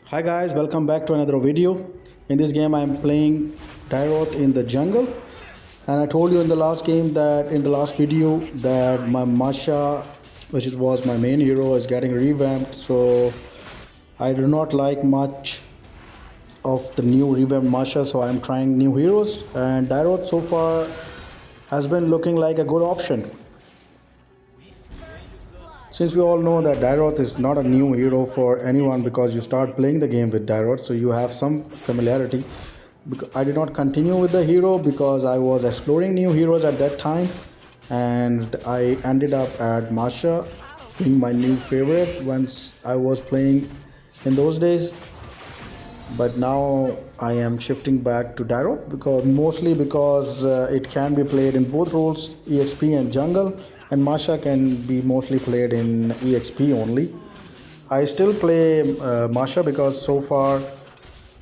Hi guys, welcome back to another video. In this game I am playing Dyrroth in the jungle, and I told you in the last game that in the last video that my Masha, which was my main hero, is getting revamped. So I do not like much of the new revamped Masha, so I am trying new heroes, and Dyrroth so far has been looking like a good option. Since we all know that Dyrroth is not a new hero for anyone because you start playing the game with Dyrroth, so you have some familiarity. I did not continue with the hero because I was exploring new heroes at that time, and I ended up at Masha being my new favorite once I was playing in those days. But now I am shifting back to Dyrroth because it can be played in both roles, EXP and jungle, and Masha can be mostly played in EXP only. I still play Masha because so far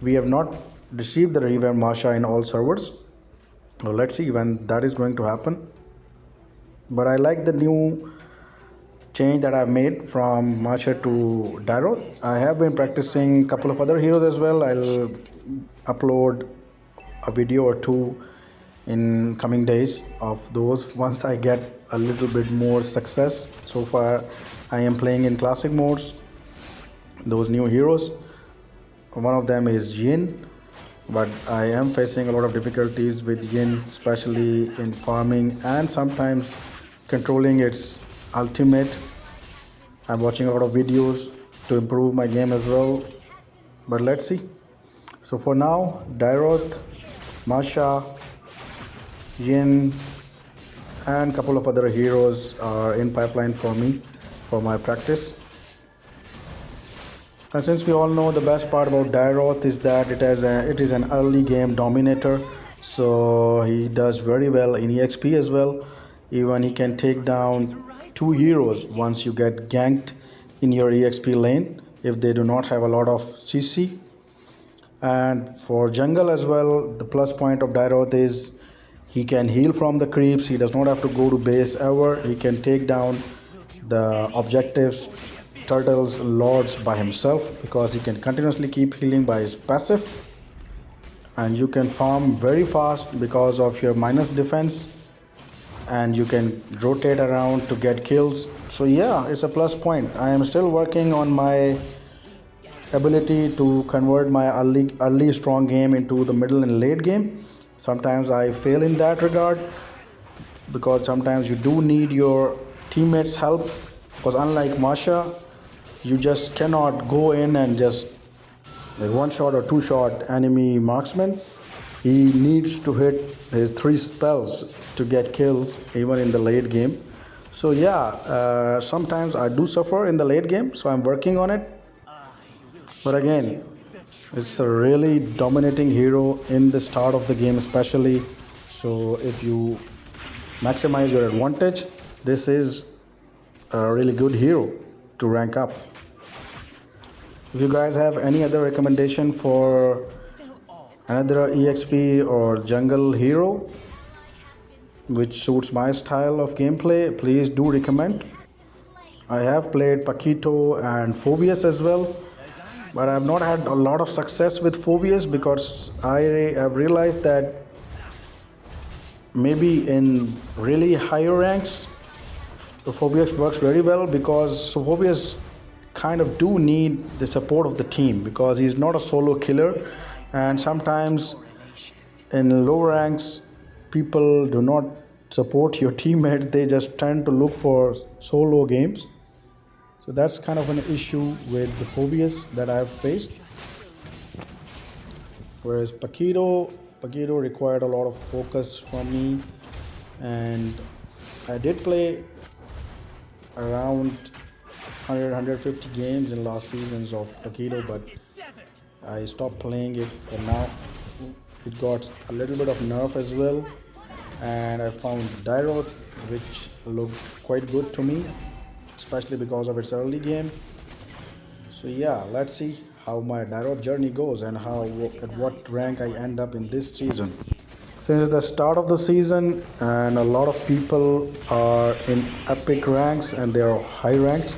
we have not received the revamp Masha in all servers. So let's see when that is going to happen. But I like the new change that I've made from Masha to Dyrroth. I have been practicing a couple of other heroes as well. I'll upload a video or two in coming days of those once I get a little bit more success. So far I am playing in classic modes those new heroes. One of them is Yin, but I am facing a lot of difficulties with Yin, especially in farming and sometimes controlling its ultimate. I'm watching a lot of videos to improve my game as well, but let's see. So for now, Dyrroth, Masha, Yin, and a couple of other heroes are in pipeline for me for my practice. And since we all know, the best part about Dyrroth is that it is an early game dominator, so he does very well in EXP as well. Even he can take down two heroes once you get ganked in your EXP lane if they do not have a lot of CC. And for jungle as well, the plus point of Dyrroth is he can heal from the creeps. He does not have to go to base ever. He can take down the objectives, turtles, lords by himself because he can continuously keep healing by his passive. And you can farm very fast because of your minus defense, and you can rotate around to get kills. So yeah, it's a plus point. I am still working on my ability to convert my early strong game into the middle and late game. Sometimes I fail in that regard because sometimes you do need your teammates help, because unlike Masha, you just cannot go in and just like one shot or two shot enemy marksman. He needs to hit his three spells to get kills even in the late game. So yeah, sometimes I do suffer in the late game, so I'm working on it. But again, it's a really dominating hero in the start of the game especially. So if you maximize your advantage, this is a really good hero to rank up. If you guys have any other recommendation for another EXP or jungle hero which suits my style of gameplay, please do recommend. I have played Paquito and Phobius as well, but I have not had a lot of success with Phobius because I have realized that maybe in really higher ranks the Phobius works very well because Phobius kind of do need the support of the team because he's not a solo killer, and sometimes in low ranks people do not support your teammates. They just tend to look for solo games. So that's kind of an issue with the Phobius that I have faced. Whereas Paquito required a lot of focus from me, and I did play around 150 games in last seasons of Paquito, but I stopped playing it for now. It got a little bit of nerf as well, and I found Dyrroth, which looked quite good to me, especially because of its early game. So yeah, let's see how my Dyrroth journey goes and at what rank I end up in this season. Since it's the start of the season and a lot of people are in epic ranks and they are high ranks,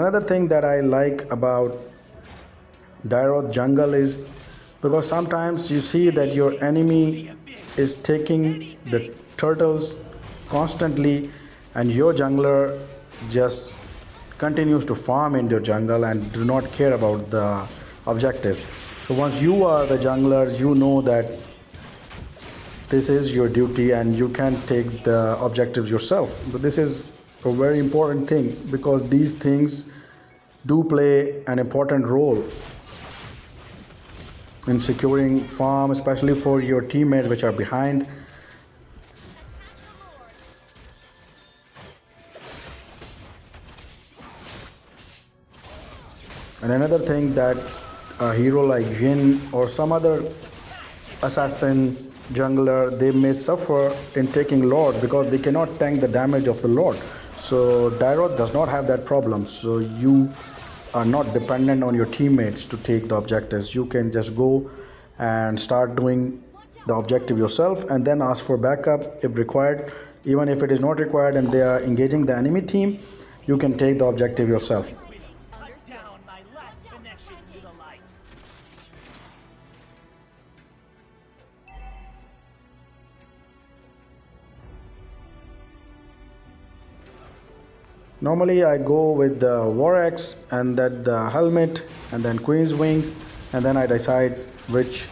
Another thing that I like about Dyrroth jungle is because sometimes you see that your enemy is taking the turtles constantly and your jungler just continues to farm in your jungle and do not care about the objectives. So once you are the jungler, you know that this is your duty and you can take the objectives yourself. But this is a very important thing because these things do play an important role in securing farm, especially for your teammates which are behind. And another thing that a hero like Jhin or some other assassin jungler, they may suffer in taking Lord because they cannot tank the damage of the Lord. So Dyrroth does not have that problem. So you are not dependent on your teammates to take the objectives. You can just go and start doing the objective yourself and then ask for backup if required. Even if it is not required and they are engaging the enemy team, you can take the objective yourself. Cut down my last connection to the light. Normally I go with the War Axe and then the helmet and then Queen's Wing, and then I decide which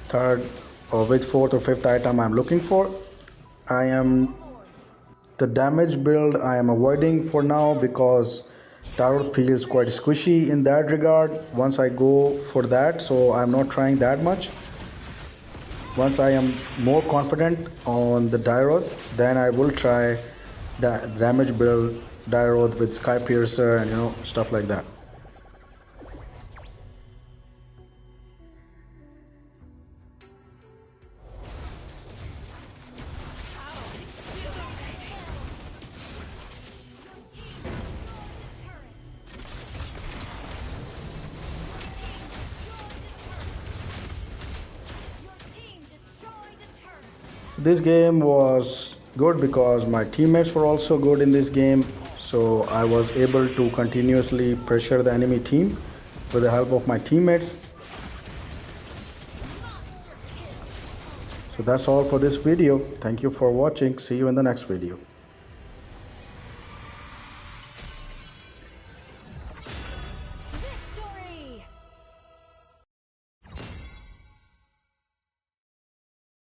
third or which fourth or fifth item I'm looking for. I am the damage build I am avoiding for now because Dyrroth feels quite squishy in that regard once I go for that, so I'm not trying that much. Once I am more confident on the Dyrroth, then I will try the damage build Dyrroth with Sky Piercer and stuff like that. This game was good because my teammates were also good in this game, so I was able to continuously pressure the enemy team with the help of my teammates. So that's all for this video. Thank you for watching. See you in the next video.